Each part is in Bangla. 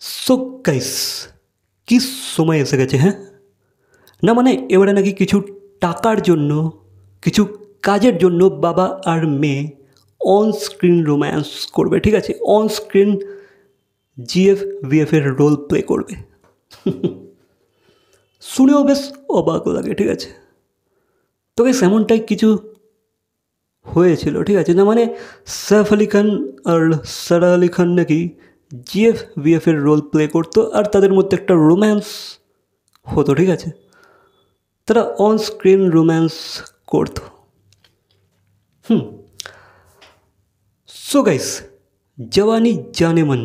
সো গাইস, কি সময় এসে গেছে হ্যাঁ? না মানে এবারে নাকি কিছু টাকার জন্য, কিছু কাজের জন্য বাবা আর মেয়ে অন স্ক্রিন রোম্যান্স করবে, ঠিক আছে? অন স্ক্রিন জিএফ ভিএফের রোল প্লে করবে। শুনেও বেশ অবাক লাগে, ঠিক আছে? তো গাইস এমনটাই কিছু হয়েছিল, ঠিক আছে? না মানে সাইফ আলি খান আর সারা আলি খান নাকি জিএফ ভিএফের রোল প্লে করতো আর তাদের মধ্যে একটা রোম্যান্স হতো, ঠিক আছে? তারা অন স্ক্রিন রোম্যান্স করতো। সো গাইস, জওয়ানি জানে মন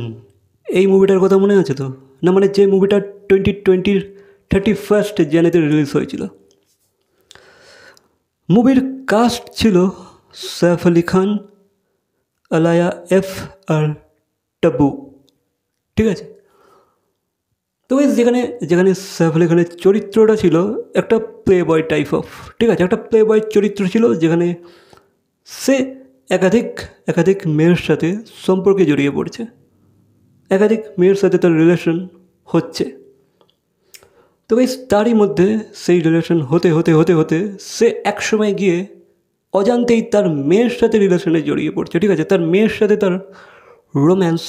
এই মুভিটার কথা মনে আছে তো? না মানে যে মুভিটা 2020 31 জানুয়ারিতে রিলিজ হয়েছিল। মুভির কাস্ট ছিল সাইফ আলি খান, আলায়া এফ আর টাবু, ঠিক আছে? তো যেখানে যেখানে সাইফ আলি খানের চরিত্রটা ছিল একটা প্লে বয় টাইপ অফ, ঠিক আছে? একটা প্লে বয় চরিত্র ছিল যেখানে সে একাধিক একাধিক মেয়ের সাথে সম্পর্কে জড়িয়ে পড়ছে, একাধিক মেয়ের সাথে তার রিলেশন হচ্ছে। তো বেশ তারই মধ্যে সেই রিলেশন হতে হতে হতে হতে সে একসময় গিয়ে অজান্তেই তার মেয়ের সাথে রিলেশনে জড়িয়ে পড়ছে, ঠিক আছে? তার মেয়ের সাথে তার রোম্যান্স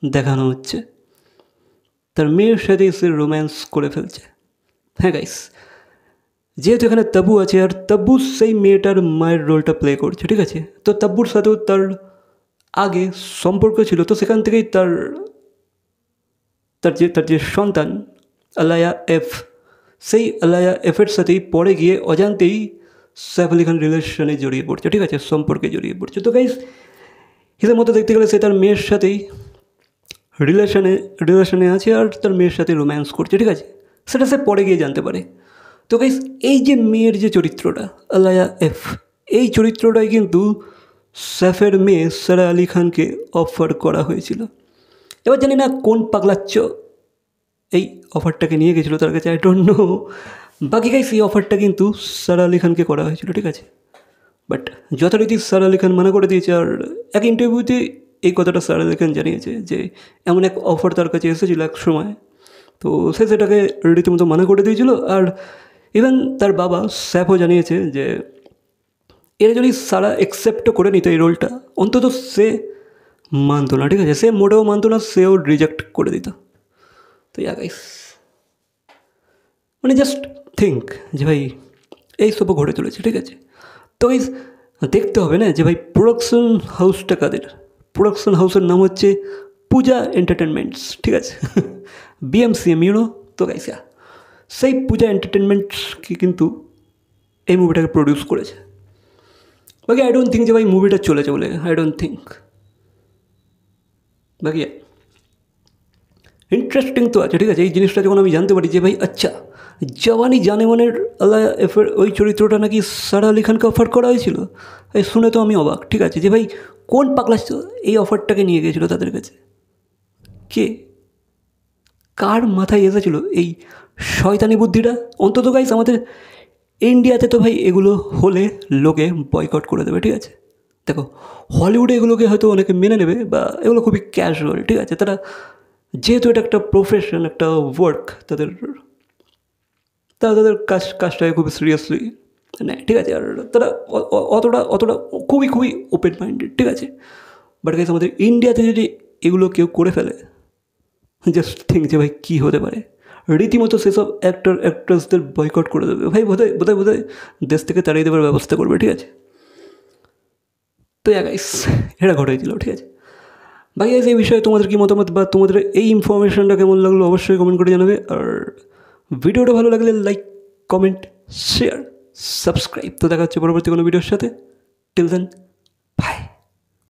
দেখানো হচ্ছে, তার মেয়ের সাথেই সে রোম্যান্স করে ফেলছে। হ্যাঁ গাইস, যেহেতু এখানে তাব্বু আছে আর তাব্বু সেই মেয়েটার মায়ের রোলটা প্লে করছে, ঠিক আছে? তো তাব্বুর সাথেও তার আগে সম্পর্ক ছিল, তো সেখান থেকেই তার তার যে সন্তান আলায়া এফ, সেই আলায়া এফের সাথেই পরে গিয়ে অজান্তেই সাইফ আলি খান রিলেশনে জড়িয়ে পড়ছে, ঠিক আছে? সম্পর্কে জড়িয়ে পড়ছে। তো গাইস হিসের মতো দেখতে গেলে সে তার মেয়ের সাথেই রিলেশনে আছে আর তার মেয়ের সাথে রোম্যান্স করছে, ঠিক আছে? সেটা সে পরে গিয়ে জানতে পারে। তো গাইস এই যে মেয়ের যে চরিত্রটা আলায়া এফ, এই চরিত্রটাই কিন্তু সাইফের মেয়ে সারা আলি খানকে অফার করা হয়েছিল। এবার জানি না কোন পাগলাচ্চ এই অফারটাকে নিয়ে গেছিলো তার কাছে, আই ডোন্ট নো। বাকি গাইস এই অফারটা কিন্তু সারা আলি খানকে করা হয়েছিল, ঠিক আছে? বাট যথারীতি সারা আলি খান মানা করে দিয়েছে। আর এক ইন্টারভিউতে এই কথাটা সারা আলি খান জানিয়েছে যে এমন এক অফার তার কাছে এসেছিলো এক সময়, তো সে সেটাকে রীতিমতো মানা করে দিয়েছিল। আর ইভেন তার বাবা স্যাফও জানিয়েছে যে এরা যদি সারা অ্যাকসেপ্টও করে নিত এই রোলটা, অন্তত সে মানতো না, ঠিক আছে? সে মোটেও মানতো না, সেও রিজেক্ট করে দিত। তো গাইস মানে জাস্ট থিঙ্ক যে ভাই এইসবও ঘটে চলেছে, ঠিক আছে? তো গাইস দেখতে হবে না যে ভাই প্রোডাকশন হাউসটা কাদের। প্রোডাকশন হাউসের নাম হচ্ছে পূজা এন্টারটেনমেন্টস, ঠিক আছে? বিএমসিএম, ইউনো। তো গাইস সেই পূজা এন্টারটেনমেন্টস কি কিন্তু এই মুভিটাকে প্রডিউস করেছে। বাকি আই ডোন্ট থিঙ্ক যে ভাই মুভিটা চলেছে বলে, আই ডোন্ট থিঙ্ক। বাকি ইন্টারেস্টিং তো আছে, ঠিক আছে? এই জিনিসটা যখন আমি জানতে পারি যে ভাই আচ্ছা জওয়ানি জানে মনের আলায়া এফের ওই চরিত্রটা নাকি সারা আলি খানকে অফার করা হয়েছিল, এই শুনে তো আমি অবাক, ঠিক আছে? যে ভাই কোন পাগলা এই অফারটাকে নিয়ে গেছিলো তাদের কাছে? কে, কার মাথায় এসেছিলো এই শয়তানি বুদ্ধিটা? অন্তত গাইস আমাদের ইন্ডিয়াতে তো ভাই এগুলো হলে লোকে বয়কট করে দেবে, ঠিক আছে? দেখো হলিউডে এগুলোকে হয়তো অনেকে মেনে নেবে বা এগুলো খুবই ক্যাজুয়াল, ঠিক আছে? তারা যেহেতু এটা একটা প্রফেশন, একটা ওয়ার্ক, তারা তাদের কাজটাকে খুবই সিরিয়াসলি নেয়, ঠিক আছে? আর তারা অতটা অতটা খুবই খুবই ওপেন মাইন্ডেড, ঠিক আছে? বাট গাইস আমাদের ইন্ডিয়াতে যদি এগুলো কেউ করে ফেলে, জাস্ট থিঙ্ক যে ভাই কী হতে পারে। রীতিমতো সেসব অ্যাক্ট্রেসদের বয়কট করে দেবে ভাই, বোধহয় দেশ থেকে তাড়িয়ে দেওয়ার ব্যবস্থা করবে, ঠিক আছে? তো গাইস এটা ঘটেছিল, ঠিক আছে? বাকি এই বিষয়ে তোমাদের কী মতামত বা তোমাদের এই ইনফরমেশনটা কেমন লাগলো অবশ্যই কমেন্ট করে জানাবে। আর ভিডিওটা ভালো লাগলে লাইক, কমেন্ট, শেয়ার, সাবস্ক্রাইব। তো দেখা হচ্ছে পরবর্তী কোনো ভিডিওর সাথে। Till then